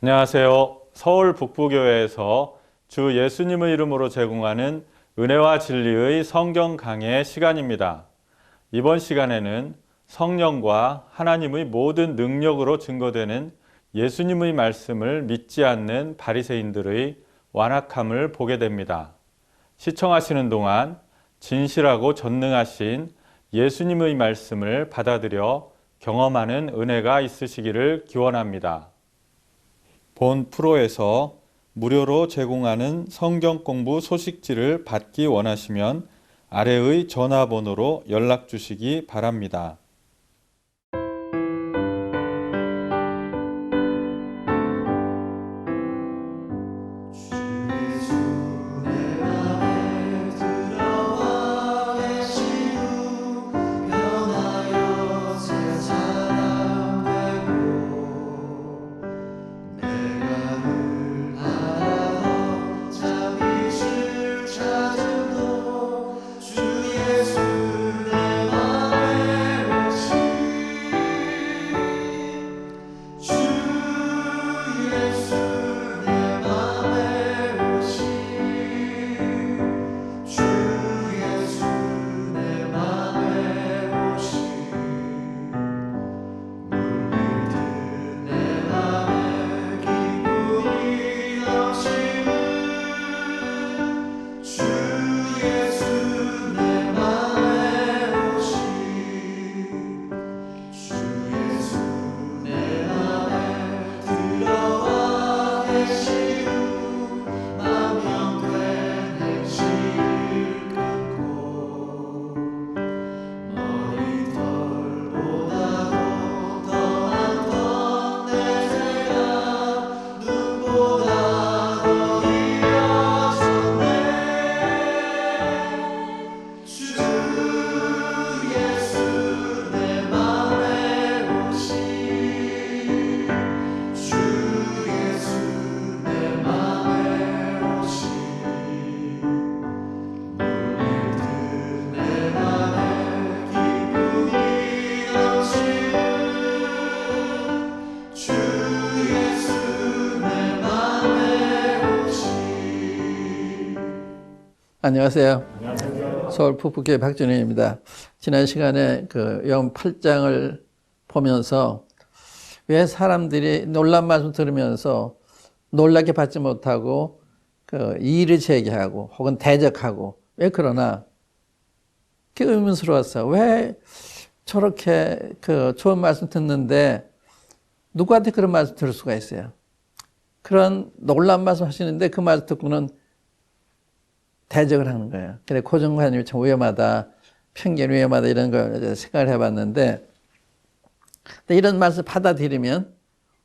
안녕하세요. 서울 북부교회에서 주 예수님의 이름으로 제공하는 은혜와 진리의 성경 강해 시간입니다. 이번 시간에는 성령과 하나님의 모든 능력으로 증거되는 예수님의 말씀을 믿지 않는 바리새인들의 완악함을 보게 됩니다. 시청하시는 동안 진실하고 전능하신 예수님의 말씀을 받아들여 경험하는 은혜가 있으시기를 기원합니다. 본 프로에서 무료로 제공하는 성경 공부 소식지를 받기 원하시면 아래의 전화번호로 연락 주시기 바랍니다. 안녕하세요. 안녕하세요. 서울 북부교회 박준현입니다. 지난 시간에 그 영 8장을 보면서 왜 사람들이 놀란 말씀 들으면서 놀랍게 받지 못하고 그 이의를 제기하고 혹은 대적하고 왜 그러나 그게 의문스러웠어요. 왜 저렇게 그 좋은 말씀 듣는데 누구한테 그런 말씀 들을 수가 있어요? 그런 놀란 말씀 하시는데 그 말씀 듣고는 대적을 하는 거예요. 근데 고정관념이 참 위험하다, 편견이 위험하다 이런 걸 생각을 해봤는데, 근데 이런 말씀을 받아들이면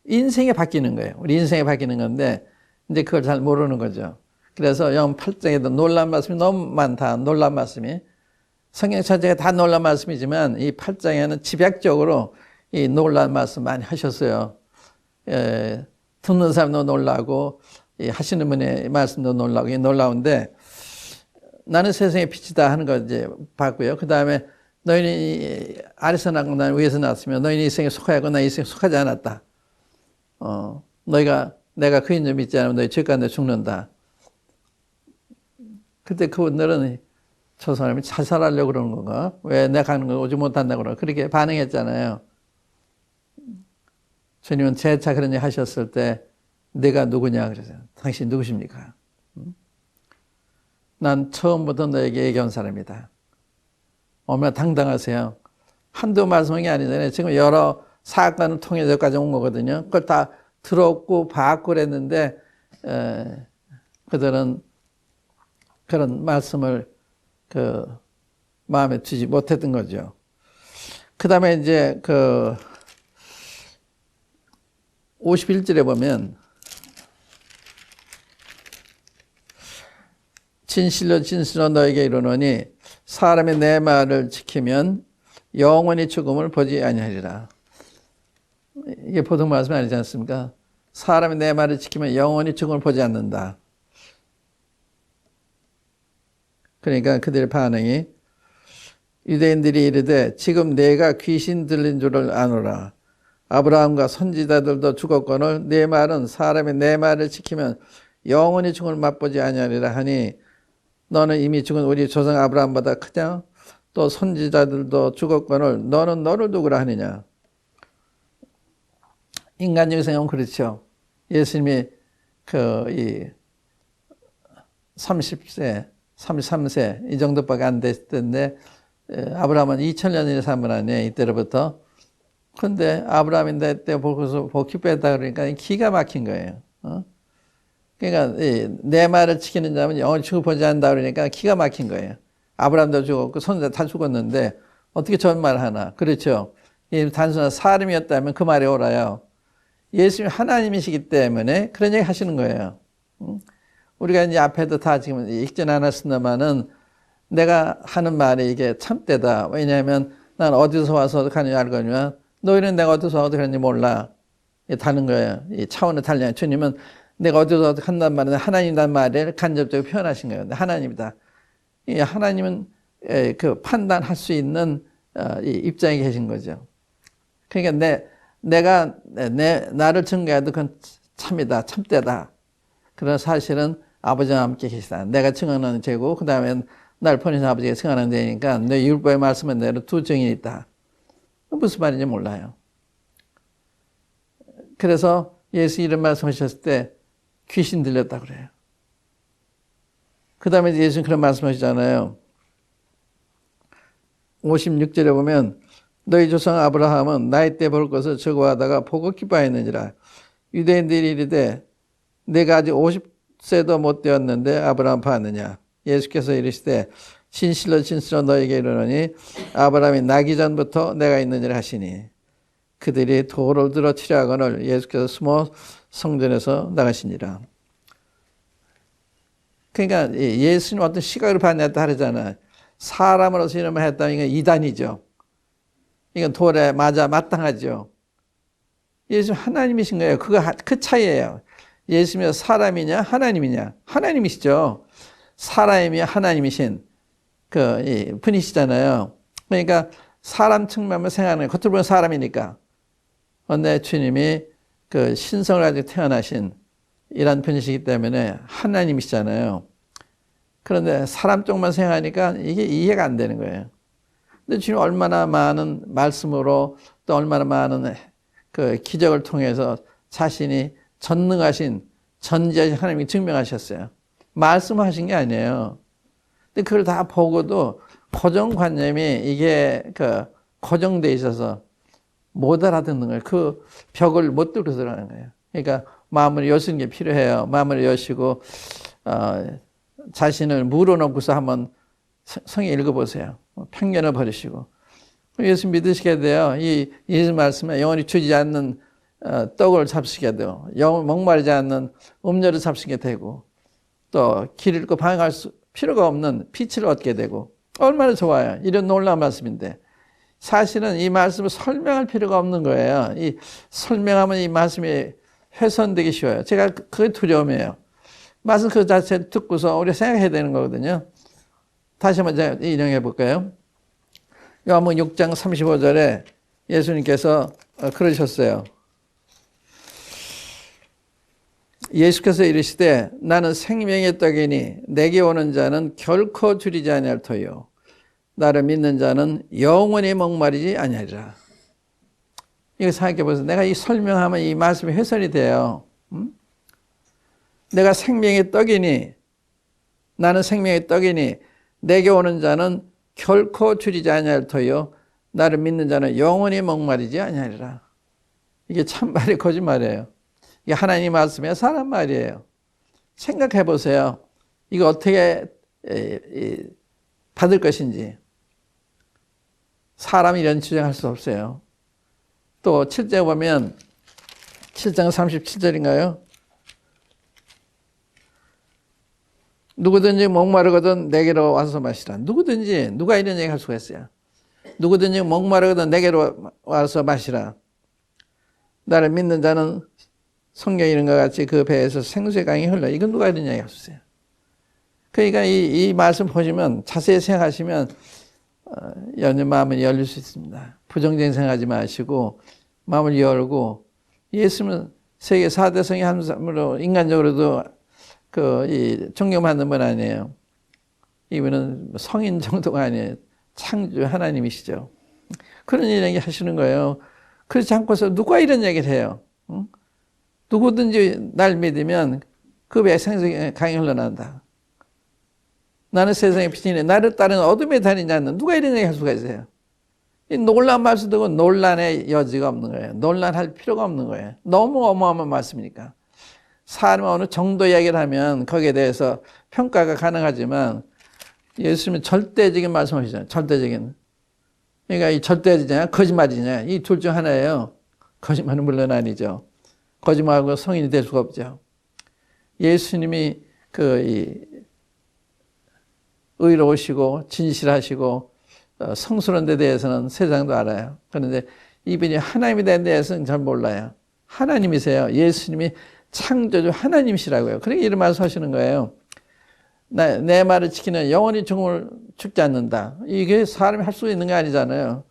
인생이 바뀌는 거예요. 우리 인생이 바뀌는 건데, 이제 그걸 잘 모르는 거죠. 그래서 영 8장에도 놀란 말씀이 너무 많다. 놀란 말씀이 성경 전체가 다 놀란 말씀이지만 이 8장에는 집약적으로 이 놀란 말씀 많이 하셨어요. 듣는 사람도 놀라고 하시는 분의 말씀도 놀라고 놀라운데. 나는 세상의 빛이다 하는 거 이제 봤고요. 그 다음에 너희는 아래서 나고 나는 위에서 나왔으며 너희는 이 세상에 속하였고 나 이 세상에 속하지 않았다. 내가 그 인을 믿지 않으면 너희 죄 가운데 죽는다. 그때 그분들은 저 사람이 자살하려고 그러는 건가? 왜 내가 가는 거 오지 못한다고 그러나? 그렇게 반응했잖아요. 주님은 재차 그런 얘기 하셨을 때 내가 누구냐 그러세요. 당신 누구십니까? 난 처음부터 너에게 얘기한 사람이다. 얼마나 당당하세요. 한두 말씀이 아니잖아요. 지금 여러 사건을 통해서 여기까지 온 거거든요. 그걸 다 들었고 봤고 그랬는데 그들은 그런 말씀을 그 마음에 두지 못했던 거죠. 그 다음에 이제 그 51절에 보면 진실로 진실로 너에게 이르노니 사람이 내 말을 지키면 영원히 죽음을 보지 아니하리라. 이게 보통 말씀이 아니지 않습니까? 사람이 내 말을 지키면 영원히 죽음을 보지 않는다. 그러니까 그들의 반응이 유대인들이 이르되 지금 내가 귀신 들린 줄을 아노라. 아브라함과 선지자들도 죽었거늘 네 말은 사람이 내 말을 지키면 영원히 죽음을 맛보지 아니하리라 하니 너는 이미 죽은 우리 조상 아브라함보다 크냐? 또 선지자들도 죽었거늘 너는 너를 누구라 하느냐? 인간적인 생각은 그렇죠. 예수님이 이 30세, 33세 이 정도밖에 안 됐을 텐데 아브라함은 2000년이 산분 아니에요. 이때로부터. 근데 아브라함이 때 보고서 복귀 뺐다 그러니까 기가 막힌 거예요. 그러니까 내 말을 지키는 자는 영원히 죽어 보지 않는다 그러니까 기가 막힌 거예요. 아브라함도 죽었고 선지자 다 죽었는데 어떻게 저런 말을 하나. 그렇죠. 단순한 사람이었다면 그 말이 옳아요. 예수님이 하나님이시기 때문에 그런 얘기 하시는 거예요. 우리가 이제 앞에도 다 지금 읽진 않았습니다만은 내가 하는 말이 이게 참되다. 왜냐하면 난 어디서 와서 가는지 알거니와 너희는 내가 어디서 어디 가는지 몰라. 다른 거예요. 이 차원을 달리 주님은 내가 어디서 어디 한단 말은 하나님이란 말을 간접적으로 표현하신 거예요. 하나님이다. 이 하나님은 그 판단할 수 있는 이 입장에 계신 거죠. 그러니까 내가 나를 증거해도 그건 참이다, 참되다. 그런 사실은 아버지와 함께 계시다. 내가 증언하는 죄고 그 다음에 날 보내신 아버지가 증언하는 죄니까 내 율법의 말씀은 내로 두 증인이 있다. 무슨 말인지 몰라요. 그래서 예수 이런 말씀하셨을 때 귀신 들렸다 그래요. 그 다음에 예수는 그런 말씀하시잖아요. 56절에 보면 너희 조상 아브라함은 나이 때 볼 것을 저거하다가 보고 기뻐했느니라. 유대인들이 이르되 내가 아직 50세도 못 되었는데 아브라함 봤느냐. 예수께서 이르시되 진실로 진실로 너에게 이르노니 아브라함이 나기 전부터 내가 있느니라 하시니 그들이 돌을 들어 치려 하거늘 예수께서 숨어 성전에서 나가시니라. 그러니까 예수님 어떤 시각을 봤냐에 따르잖아요. 사람으로서 이런 말 했다면 이건 이단이죠. 이건 돌에 맞아 마땅하죠. 예수님 하나님이신 거예요. 그 차이예요. 예수님이 사람이냐 하나님이냐. 하나님이시죠. 사람이며 하나님이신 분이시잖아요. 그러니까 사람 측면만 생각하는 거예요. 겉으로 보면 사람이니까. 그런데 주님이 신성을 가지고 태어나신 이런 분이시기 때문에 하나님이시잖아요. 그런데 사람 쪽만 생각하니까 이게 이해가 안 되는 거예요. 근데 주님 얼마나 많은 말씀으로 또 얼마나 많은 기적을 통해서 자신이 전능하신 전지하신 하나님이 증명하셨어요. 말씀하신 게 아니에요. 근데 그걸 다 보고도 고정관념이 이게 고정돼 있어서 못 알아듣는 거예요. 그 벽을 못 뚫고 들어가는 거예요. 그러니까 마음을 여시는 게 필요해요. 마음을 여시고 자신을 물어놓고서 한번 성에 읽어보세요. 편견을 버리시고 예수 믿으시게 돼요. 이 예수 말씀에 영원히 주지 않는 떡을 잡수게 돼요. 목마르지 않는 음료를 잡수게 되고 또 길 잃고 방황할 필요가 없는 빛을 얻게 되고 얼마나 좋아요. 이런 놀라운 말씀인데 사실은 이 말씀을 설명할 필요가 없는 거예요. 이 설명하면 이 말씀이 훼손되기 쉬워요. 제가 그게 두려움이에요. 말씀 그 자체를 듣고서 우리가 생각해야 되는 거거든요. 다시 한번 제가 인용해 볼까요? 요한복음 6장 35절에 예수님께서 그러셨어요. 예수께서 이르시되 나는 생명의 떡이니 내게 오는 자는 결코 줄이지 아니할 터요 나를 믿는 자는 영원히 목마르지 아니하리라. 이거 생각해 보세요. 내가 이 설명하면 이 말씀이 훼손이 돼요. 내가 생명의 떡이니 나는 생명의 떡이니 내게 오는 자는 결코 줄이지 아니할 터요 나를 믿는 자는 영원히 목마르지 아니하리라. 이게 참말이 거짓말이에요. 이게 하나님 말씀이에요? 사람 말이에요? 생각해 보세요. 이거 어떻게 받을 것인지. 사람이 이런 주장할 수 없어요. 또 7절 보면 7장 37절인가요? 누구든지 목마르거든 내게로 와서 마시라. 누구든지 누가 이런 얘기 할 수가 있어요. 누구든지 목마르거든 내게로 와서 마시라. 나를 믿는 자는 성경에 이런 것 같이 그 배에서 생수의 강이 흘러. 이건 누가 이런 얘기 할 수 있어요. 그러니까 이 말씀 보시면 자세히 생각하시면 여러분 마음은 열릴 수 있습니다. 부정적인 생각하지 마시고 마음을 열고 예수님은 세계 4대 성의 한 사람으로 인간적으로도 존경받는 분 아니에요. 이분은 성인 정도가 아니에요. 창조 하나님이시죠. 그런 얘기 하시는 거예요. 그렇지 않고서 누가 이런 얘기를 해요? 응? 누구든지 날 믿으면 그 배에 생명의 강이 흘러난다. 나는 세상의 빛이니 나를 따르는 어둠에 다니지 않는 누가 이런 얘기 할 수가 있어요? 이 논란 말씀 듣고 논란의 여지가 없는 거예요. 논란할 필요가 없는 거예요. 너무 어마어마한 말씀이니까. 사람이 어느 정도 이야기를 하면 거기에 대해서 평가가 가능하지만 예수님은 절대적인 말씀하시잖아요. 절대적인. 그러니까 이 절대적이냐 거짓말이냐 이 둘 중 하나예요. 거짓말은 물론 아니죠. 거짓말하고 성인이 될 수가 없죠. 예수님이 의로우시고 진실하시고 성스러운 데 대해서는 세상도 알아요. 그런데 이분이 하나님에 대한 데에서는 잘 몰라요. 하나님이세요. 예수님이 창조주 하나님이시라고요. 그러니까 이런 말씀 하시는 거예요. 내 말을 지키는 영원히 죽지 않는다. 이게 사람이 할 수 있는 게 아니잖아요.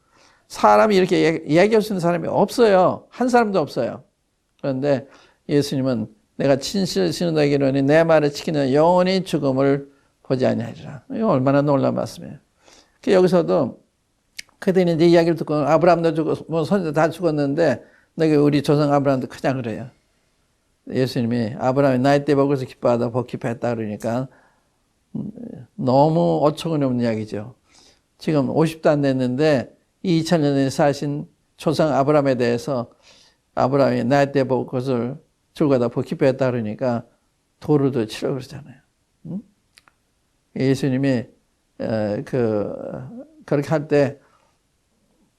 사람이 이렇게 얘기할 수 있는 사람이 없어요. 한 사람도 없어요. 그런데 예수님은 내가 진실을 신는다기로니 내 말을 지키는 영원히 죽음을 보지 아니하리라. 이거 얼마나 놀라운 말씀이에요. 여기서도 그들이 이제 이야기를 듣고 아브라함도 죽고 뭐 선지자 다 죽었는데 너희 우리 조상 아브라함도 크냐 그래요. 예수님이 아브라함이 나이 때 먹어서 기뻐하다 복 기뻐했다 그러니까 너무 어처구니 없는 이야기죠. 지금 50도 안 됐는데 2000년에 사신 조상 아브라함에 대해서 아브라함이 나이 때 먹것을 즐거다 복 기뻐했다 그러니까 도루도 치러 그러잖아요. 예수님이 그렇게 할 때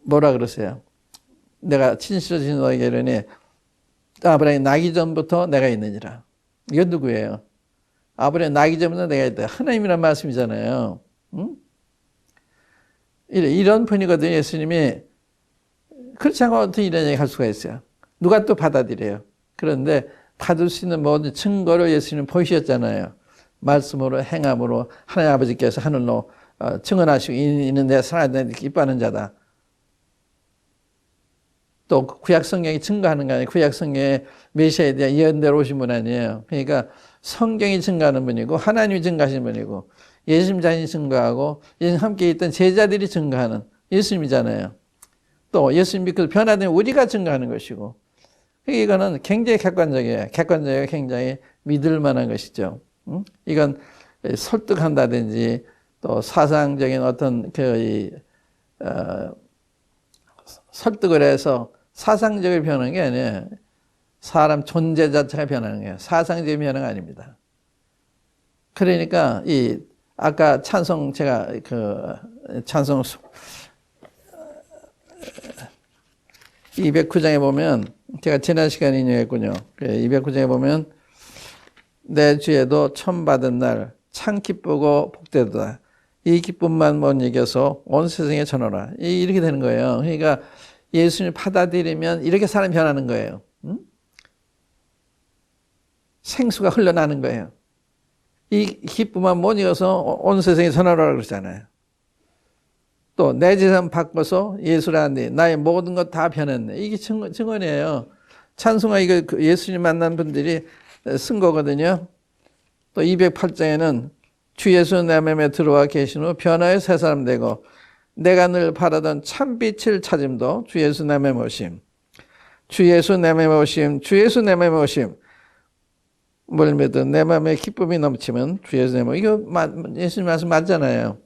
뭐라 그러세요? 내가 진실하신 너에게 이르니 아브라함이 나기 전부터 내가 있느니라. 이건 누구예요? 아브라함이 나기 전부터 내가 있다. 하나님이란 말씀이잖아요. 응? 이런 분이거든요. 예수님이. 그렇지 않고 어떻게 이런 얘기 할 수가 있어요? 누가 또 받아들여요? 그런데 받을 수 있는 모든 증거를 예수님은 보이셨잖아요. 말씀으로 행함으로 하나님 아버지께서 하늘로 증언하시고 이는 내 사랑하는 기뻐하는 자다. 또 구약 성경이 증거하는 거 아니에요. 구약 성경에 메시아에 대한 예언대로 오신 분 아니에요. 그러니까 성경이 증거하는 분이고 하나님이 증거하시는 분이고 예수님 자신이 증거하고 예수님 함께 있던 제자들이 증거하는 예수님이잖아요. 또 예수님 믿고 변화된 우리가 증거하는 것이고 이거는 굉장히 객관적이에요. 객관적이고 굉장히 믿을 만한 것이죠. 이건 설득한다든지 또 사상적인 어떤 설득을 해서 사상적으로 변하는 게 아니에요. 사람 존재 자체가 변하는 거예요. 사상적인 변화가 아닙니다. 그러니까 아까 찬송 제가 찬송 209장에 보면 제가 지난 시간에 인용했군요. 209장에 보면 내 주에도 처음 받은 날 참 기쁘고 복되도다. 이 기쁨만 못 이겨서 온 세상에 전하라. 이렇게 되는 거예요. 그러니까 예수님을 받아들이면 이렇게 사람이 변하는 거예요. 생수가 흘러나는 거예요. 이 기쁨만 못 이겨서 온 세상에 전하라 그러잖아요. 또 내 재산 바꿔서 예수를 하니 나의 모든 것 다 변했네. 이게 증언이에요. 찬송가 이거 예수님 만난 분들이 쓴 거거든요. 또 208장에는 주 예수 내 맘에 들어와 계신 후 변화의 새 사람 되고 내가 늘 바라던 참빛을 찾음도 주 예수 내 맘에 오심. 주 예수 내 맘에 오심. 주 예수 내 맘에 오심. 뭘 믿든 내 맘에 기쁨이 넘치면 주 예수 내 맘에 이거 예수님 말씀 맞잖아요.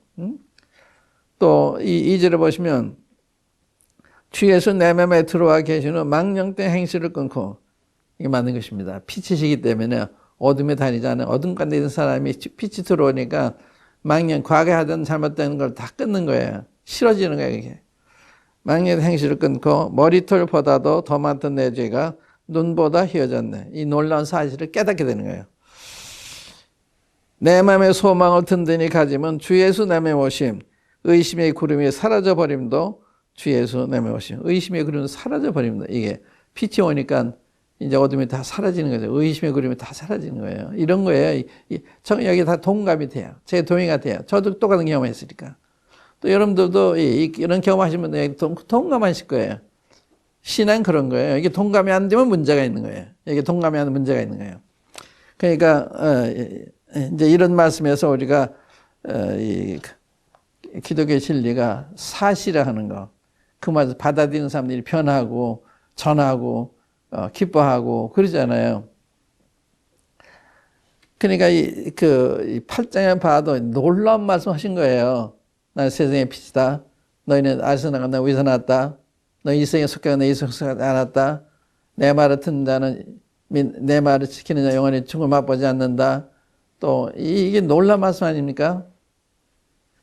또 이 2절을 보시면 주 예수 내 맘에 들어와 계신 후 망령된 행실을 끊고 이게 맞는 것입니다. 빛이시기 때문에 어둠에 다니지 않은 어둠 가운데 있는 사람이 빛이 들어오니까 망령 과거에 하던 잘못된 걸 다 끊는 거예요. 싫어지는 거예요. 이게. 망령의 행실을 끊고 머리털보다도 더 많던 내 죄가 눈보다 희어졌네. 이 놀라운 사실을 깨닫게 되는 거예요. 내 마음의 소망을 든든히 가지면 주 예수 내 맘에 오심. 의심의 구름이 사라져버림도 주 예수 내 맘에 오심. 의심의 구름이 사라져버립니다. 이게 빛이 오니까 이제 어둠이 다 사라지는 거죠. 의심의 구름이 다 사라지는 거예요. 이런 거예요. 여기 다 동감이 돼요. 제 동의가 돼요. 저도 똑같은 경험했으니까. 또 여러분들도 이런 경험하시면 동감하실 거예요. 신앙 그런 거예요. 이게 동감이 안 되면 문제가 있는 거예요. 이게 동감이 안 되면 문제가 있는 거예요. 그러니까 이제 이런 말씀에서 우리가 이 기독교의 진리가 사실화 하는 거, 그 말을 받아들이는 사람들이 변하고 전하고 기뻐하고 그러잖아요. 그러니까 이 8장에 봐도 놀라운 말씀 하신 거예요. 나 세상의 빛이다. 너희는 아래서 나가 나 위에서 났다. 너희 이성에 속하고 내 이성에 속하지 않았다. 내 말을 듣는 자는 내 말을 지키는 자 영원히 죽음을 맛보지 않는다. 또 이게 놀라운 말씀 아닙니까?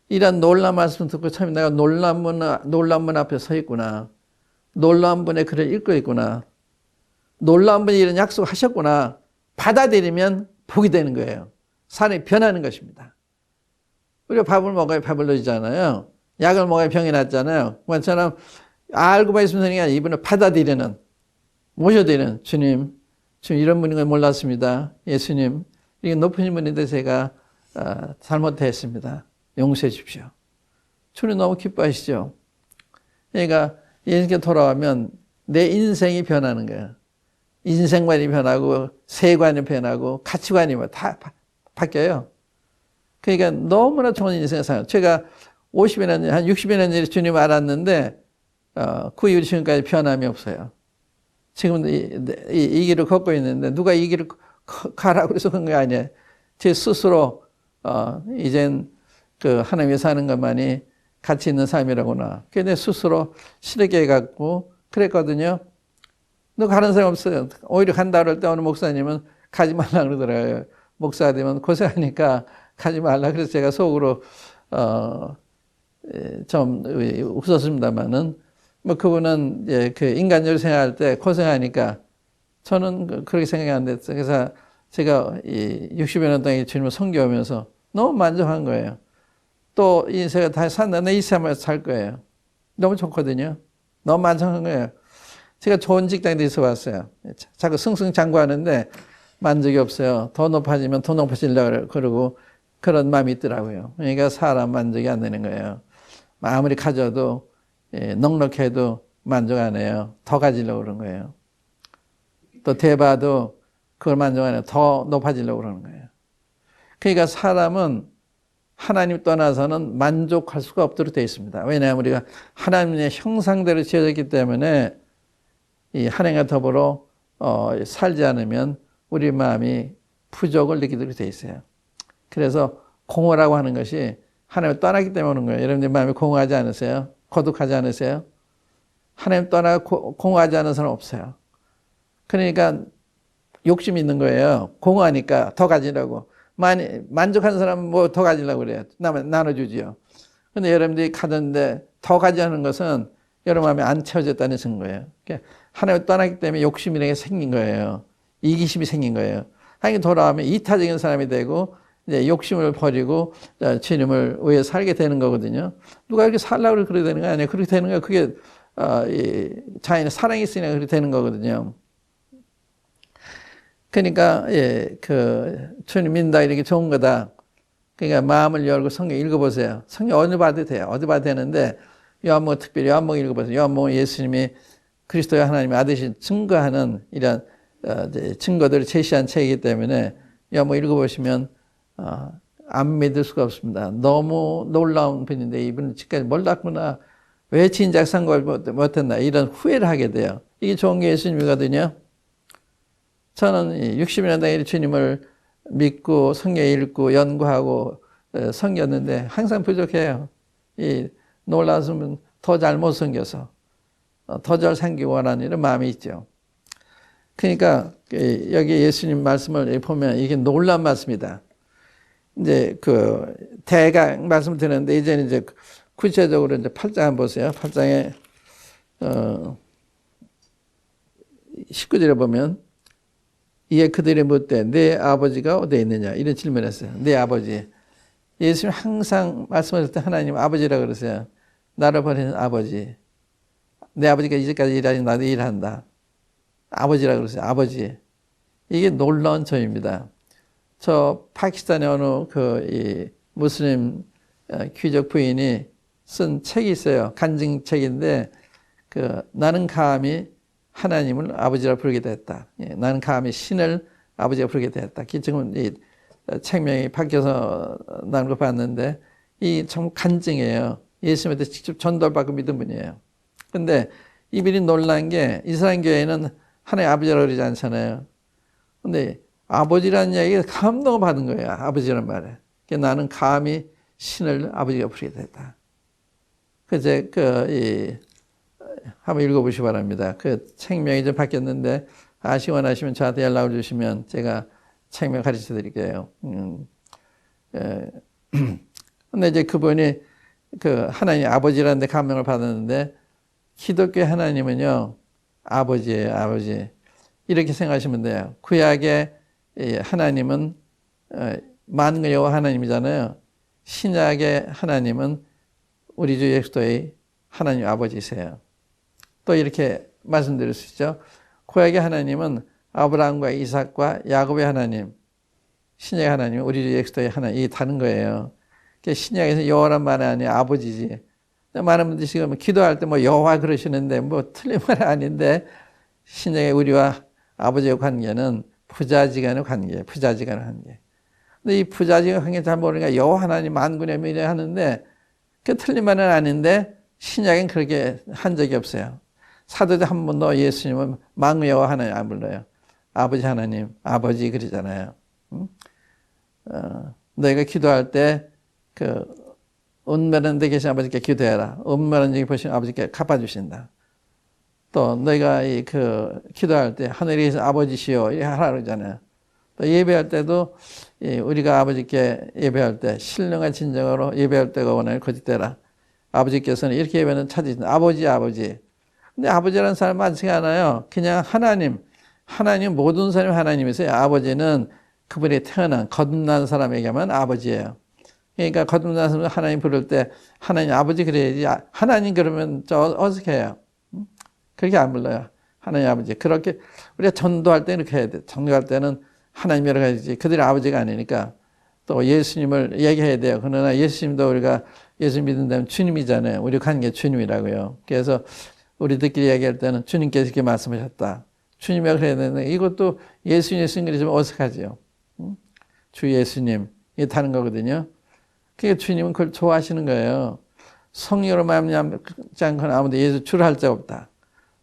이런 놀라운 말씀 듣고 참 내가 놀라운 분 앞에 서 있구나. 놀라운 분의 글을 읽고 있구나. 놀라운 분이 이런 약속을 하셨구나. 받아들이면 복이 되는 거예요. 사람이 변하는 것입니다. 우리가 밥을 먹어야 배불러지잖아요. 약을 먹어야 병이 낫잖아요. 그것처럼 알고만 있으면 되는 게 아니라 이분을 받아들이는, 모셔드리는 주님 이런 분인 걸 몰랐습니다. 예수님, 이게 높으신 분인데 제가 잘못했습니다. 용서해 주십시오. 주님 너무 기뻐하시죠. 그러니까 예수님께 돌아오면 내 인생이 변하는 거예요. 인생관이 변하고 세관이 변하고 가치관이 다 바뀌어요. 그러니까 너무나 좋은 인생을 살아요. 제가 50여 년, 한 60여 년 전에 주님 알았는데 그 이후 지금까지 변함이 없어요. 지금도 이 길을 걷고 있는데 누가 이 길을 가라고 해서 그런 게 아니에요. 제 스스로 이젠 하나님이 사는 것만이 가치 있는 삶이라구나. 그게 내 스스로 실하게 해갖고 그랬거든요. 너 가는 사람 없어요. 오히려 간다 그럴 때 어느 목사님은 가지 말라 그러더라고요. 목사 되면 고생하니까 가지 말라. 그래서 제가 속으로 좀 웃었습니다만은 뭐 그분은 이제 인간적으로 생각할 때 고생하니까 저는 그렇게 생각이 안 됐어요. 그래서 제가 이 60여 년 동안 주님을 섬겨오면서 너무 만족한 거예요. 또 인생을 다시 산다. 내 이 삶을 살 거예요. 너무 좋거든요. 너무 만족한 거예요. 제가 좋은 직장에 있어 봤어요. 자꾸 승승장구하는데 만족이 없어요. 더 높아지면 더 높아지려고 그러고 그런 마음이 있더라고요. 그러니까 사람 만족이 안 되는 거예요. 아무리 가져도 넉넉해도 만족 안 해요. 더 가지려고 그러는 거예요. 또 대봐도 그걸 만족 안 해요. 더 높아지려고 그러는 거예요. 그러니까 사람은 하나님 떠나서는 만족할 수가 없도록 되어 있습니다. 왜냐하면 우리가 하나님의 형상대로 지어졌기 때문에 이 하나님과 더불어 살지 않으면 우리 마음이 부족을 느끼도록 되어 있어요. 그래서 공허라고 하는 것이 하나님을 떠나기 때문에 오는 거예요. 여러분들 마음이 공허하지 않으세요? 고독하지 않으세요? 하나님 떠나고 공허하지 않은 사람 없어요. 그러니까 욕심이 있는 거예요. 공허하니까 더 가지려고. 만족한 사람은 뭐 더 가지려고 그래요. 나눠주지요. 근데 여러분들이 가졌는데 더 가지려는 것은 여러분 마음에 안 채워졌다는 증거예요. 하나님을 떠나기 때문에 욕심이라는 게 생긴 거예요. 이기심이 생긴 거예요. 하나님 돌아오면 이타적인 사람이 되고 이제 욕심을 버리고 주님을 위해 살게 되는 거거든요. 누가 이렇게 살라고 그렇게 되는 거 아니에요. 그렇게 되는 거예요. 그게 자연의 사랑이 있으니까 그렇게 되는 거거든요. 그러니까 주님 믿는다 이렇게 좋은 거다. 그러니까 마음을 열고 성경 읽어보세요. 성경 어디 봐도 돼요. 어디 봐도 되는데 요한복음 특별히 요한복음 읽어보세요. 요한복음 예수님이 그리스도의 하나님의 아들이신 증거하는 이런 증거들을 제시한 책이기 때문에 요한복음 읽어보시면 안 믿을 수가 없습니다. 너무 놀라운 분인데 이분은 지금까지 몰랐구나. 왜 진작 선거를 못했나 이런 후회를 하게 돼요. 이게 좋은 게 예수님이거든요. 저는 60년 동안 주님을 믿고 성경 읽고 연구하고 섬겼는데 항상 부족해요. 놀라서면 더 잘못 섬겨서 더 잘 섬기고 원하는 이런 마음이 있죠. 그러니까 여기 예수님 말씀을 보면 이게 놀라운 말씀이다. 이제 대강 말씀을 드렸는데 이제는 이제 구체적으로 이제 8장 한번 보세요. 8장에 19절에 보면 이에 그들이 묻되 내 아버지가 어디에 있느냐 이런 질문을 했어요. 내 아버지. 예수님 항상 말씀하실 때 하나님 아버지라고 그러세요. 나를 버리는 아버지. 내 아버지가 이제까지 일하니 나도 일한다. 아버지라고 그러세요. 아버지. 이게 놀라운 점입니다. 저 파키스탄의 어느 이 무슬림 귀족 부인이 쓴 책이 있어요. 간증책인데 나는 감히 하나님을 아버지라 부르게 됐다. 예, 나는 감히 신을 아버지라 부르게 됐다. 지금 이 책명이 바뀌어서 나는 거 봤는데 이 참 간증이에요. 예수님한테 직접 전달받고 믿은 분이에요. 근데 이분이 놀란 게 이스라엘 교회는 하나님 아버지라고 그러지 않잖아요. 근데 아버지라는 이야기에 감동을 받은 거예요. 아버지라는 말에. 나는 감히 신을 아버지가 부르게 됐다. 한번 읽어보시기 바랍니다. 책명이 좀 바뀌었는데 원하시면 저한테 연락을 주시면 제가 책명 가르쳐 드릴게요. 근데 이제 그분이 하나님 아버지라는 데 감명을 받았는데 기독교 하나님은요, 아버지예요, 아버지. 이렇게 생각하시면 돼요. 구약의 하나님은 만군의 여호와 하나님이잖아요. 신약의 하나님은 우리 주 예수 그리스도의 하나님 아버지세요. 또 이렇게 말씀드릴 수 있죠. 구약의 하나님은 아브라함과 이삭과 야곱의 하나님, 신약의 하나님은 우리 주 예수 그리스도의 하나님, 이게 다른 거예요. 신약에서 여호와란 말이 아니라 아버지지. 많은 분들이 지금 기도할 때 여호와 그러시는데 틀린 말 아닌데 신약의 우리와 아버지의 관계는 부자지간의 관계예요. 부자지간의 관계. 근데 이 부자지간의 관계 잘 모르니까 여호와 하나님 만군의 미래 하는데 틀린 말은 아닌데 신약엔 그렇게 한 적이 없어요. 사도들 한 번도 예수님은 만군의 여호와 하나님 안 불러요. 아버지 하나님, 아버지 그러잖아요. 너희가 기도할 때 은밀한 데 계신 아버지께 기도해라. 은밀한 데 보시는 아버지께 갚아주신다. 또 너희가 기도할 때 하늘에 계신 아버지시여 이렇게 하라 그러잖아요. 또 예배할 때도 우리가 아버지께 예배할 때 신령한 진정으로 예배할 때가 원하는 거짓되라. 아버지께서는 이렇게 예배는 찾으신다. 아버지. 근데 아버지라는 사람 많지가 않아요. 그냥 하나님 모든 사람이 하나님이세요. 아버지는 그분이 태어난 거듭난 사람에게만 아버지예요. 그러니까 거듭난 사람 하나님 부를 때 하나님 아버지 그래야지. 하나님 그러면 어색해요. 그렇게 안 불러요. 하나님 아버지. 그렇게 우리가 전도할 때 이렇게 해야 돼. 전도할 때는 하나님 여러 가지지. 그들이 아버지가 아니니까 또 예수님을 얘기해야 돼요. 그러나 예수님도 우리가 예수 믿는다면 주님이잖아요. 우리 관계 주님이라고요. 그래서 우리들끼리 얘기할 때는 주님께서 이렇게 말씀하셨다. 주님이라고 그래야 되는데 이것도 예수님 그러지 좀 어색하죠. 주 예수님. 이게 다른 거거든요. 그러니까 주님은 그걸 좋아하시는 거예요. 성령으로 말미암지 않고는 아무도 예수 주를 할 자 없다.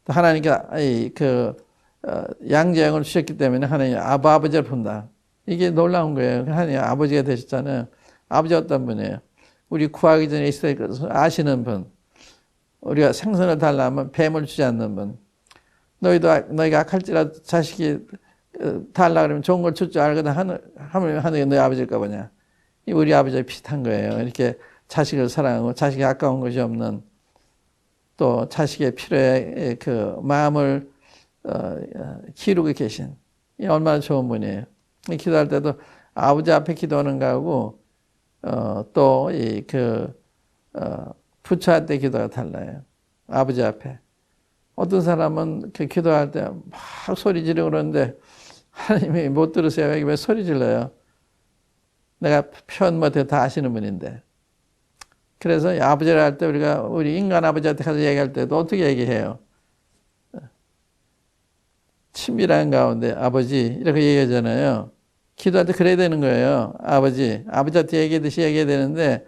또 하나님께 양자형을 주셨기 때문에 하나님 아버지를 본다. 이게 놀라운 거예요. 하나님 아버지가 되셨잖아요. 아버지 어떤 분이에요? 우리 구하기 전에 있을 때 아시는 분. 우리가 생선을 달라면 뱀을 주지 않는 분. 너희가 악할지라도 자식이 달라 그러면 좋은 걸 줄 줄 알거든 하는 너희 아버지일까 보냐. 우리 아버지와 비슷한 거예요. 이렇게 자식을 사랑하고 자식이 아까운 것이 없는 또 자식의 필요에 마음을 기르고 계신 얼마나 좋은 분이에요. 기도할 때도 아버지 앞에 기도하는 거하고 또 부처할 때 기도가 달라요. 아버지 앞에. 어떤 사람은 기도할 때 막 소리 지르고 그러는데 하나님이 못 들으세요. 왜 소리 질러요? 내가 표현 못해 다 아시는 분인데. 그래서 아버지를 할 때 우리 인간 아버지한테 가서 얘기할 때도 어떻게 얘기해요? 친밀한 가운데 아버지 이렇게 얘기하잖아요. 기도할 때 그래야 되는 거예요. 아버지한테 얘기하듯이 얘기해야 되는데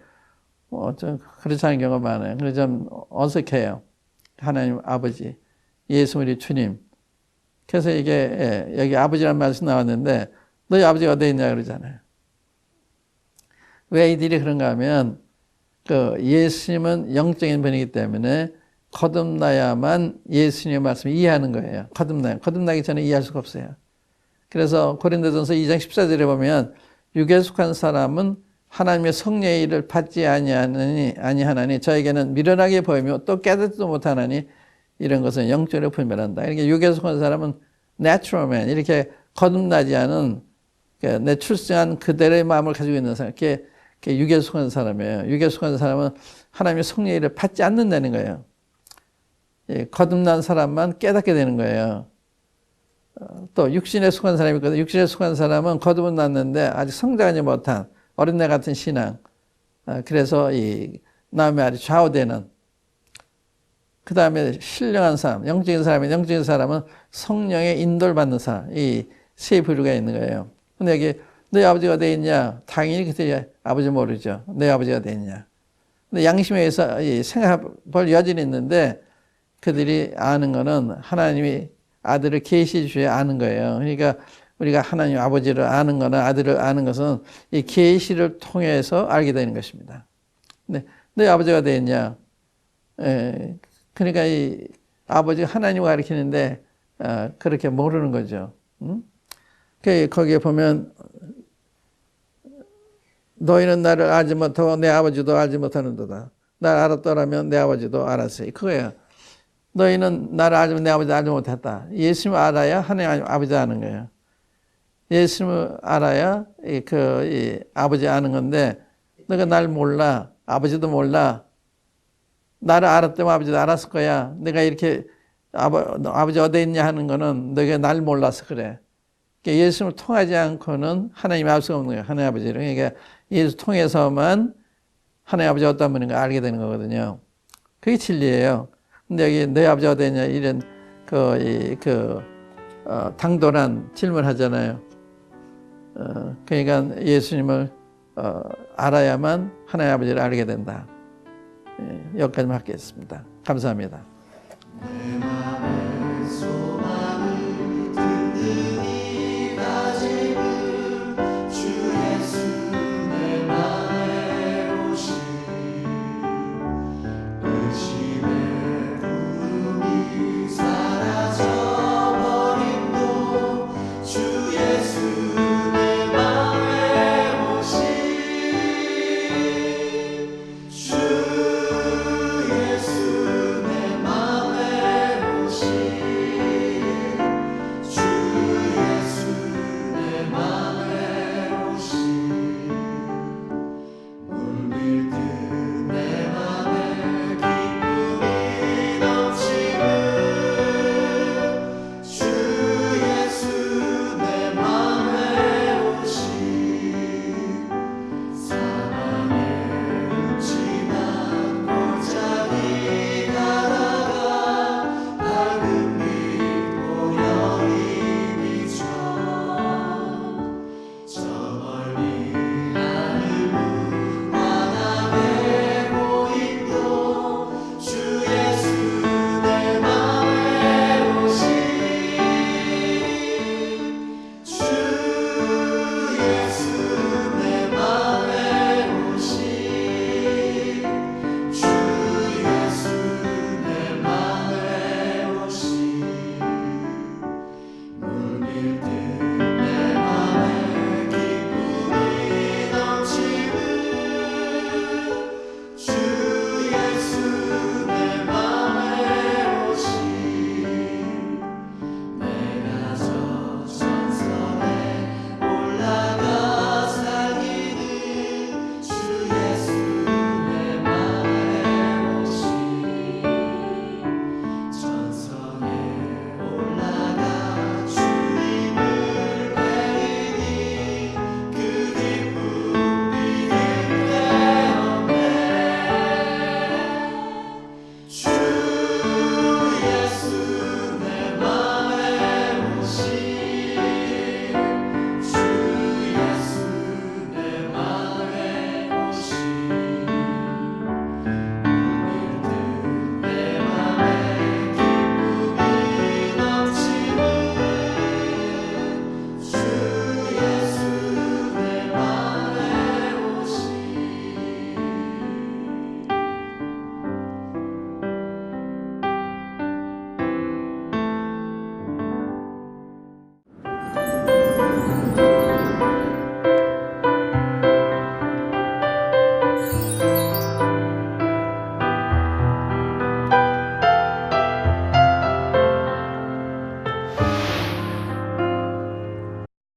좀 그렇지 않은 경우가 많아요. 그래서 좀 어색해요. 하나님 아버지, 예수 우리 주님. 그래서 이게 여기 아버지라는 말씀 나왔는데 너희 아버지가 어디 있냐 그러잖아요. 왜 이들이 그런가 하면 예수님은 영적인 분이기 때문에 거듭나야만 예수님의 말씀을 이해하는 거예요. 거듭나기 전에 이해할 수가 없어요. 그래서 고린도전서 2장 14절에 보면 육에 속한 사람은 하나님의 성령의 일을 받지 아니하나니 저에게는 미련하게 보이며 또 깨닫지도 못하나니 이런 것은 영적으로 분별한다. 이렇게 육에 속한 사람은 natural man, 이렇게 거듭나지 않은 내 출생한 그대로의 마음을 가지고 있는 사람, 그게 육에 속한 사람이에요. 육에 속한 사람은 하나님의 성령의 일을 받지 않는다는 거예요. 거듭난 사람만 깨닫게 되는 거예요. 또 육신에 속한 사람이 있거든요. 육신에 속한 사람은 거듭은 났는데 아직 성장하지 못한 어린애 같은 신앙. 그래서 이 마음이 아주 좌우되는. 그 다음에 신령한 사람, 영적인 사람은 성령의 인도를 받는 사람. 이 세 부류가 있는 거예요. 근데 여기 너희 아버지가 어디 있냐? 당연히 그때 아버지 모르죠. 너희 아버지가 어디 있냐? 근데 양심에 의해서 생각할 여지는 있는데 그들이 아는 거는 하나님이 아들을 계시해 주셔야 아는 거예요. 그러니까 우리가 하나님 아버지를 아는 거나 아들을 아는 것은 이 계시를 통해서 알게 되는 것입니다. 근데 너희 아버지가 어디 있냐? 그러니까 이 아버지가 하나님을 가리키는데 그렇게 모르는 거죠. 거기에 보면 너희는 나를 알지 못하고 내 아버지도 알지 못하는도다. 나를 알았더라면 내 아버지도 알았으리. 그거예요. 너희는 나를 알지 내 아버지 알지 못했다. 예수님을 알아야 하나님 아버지 아는 거예요. 예수님을 알아야 이 아버지 아는 건데 너가 날 몰라. 아버지도 몰라. 나를 알았다면 아버지도 알았을 거야. 내가 이렇게 아버지 어디 있냐 하는 거는 너가 날 몰라서 그래. 그러니까 예수님을 통하지 않고는 하나님 알 수가 없는 거예요. 하나님 아버지를. 그러니까 예수 통해서만 하나님 아버지 어떤 분인가 알게 되는 거거든요. 그게 진리예요. 근데 여기 너희 아버지 어디 있냐 이런 당돌한 질문을 하잖아요. 그러니까 예수님을 알아야만 하나님 아버지를 알게 된다. 여기까지만 하겠습니다. 감사합니다.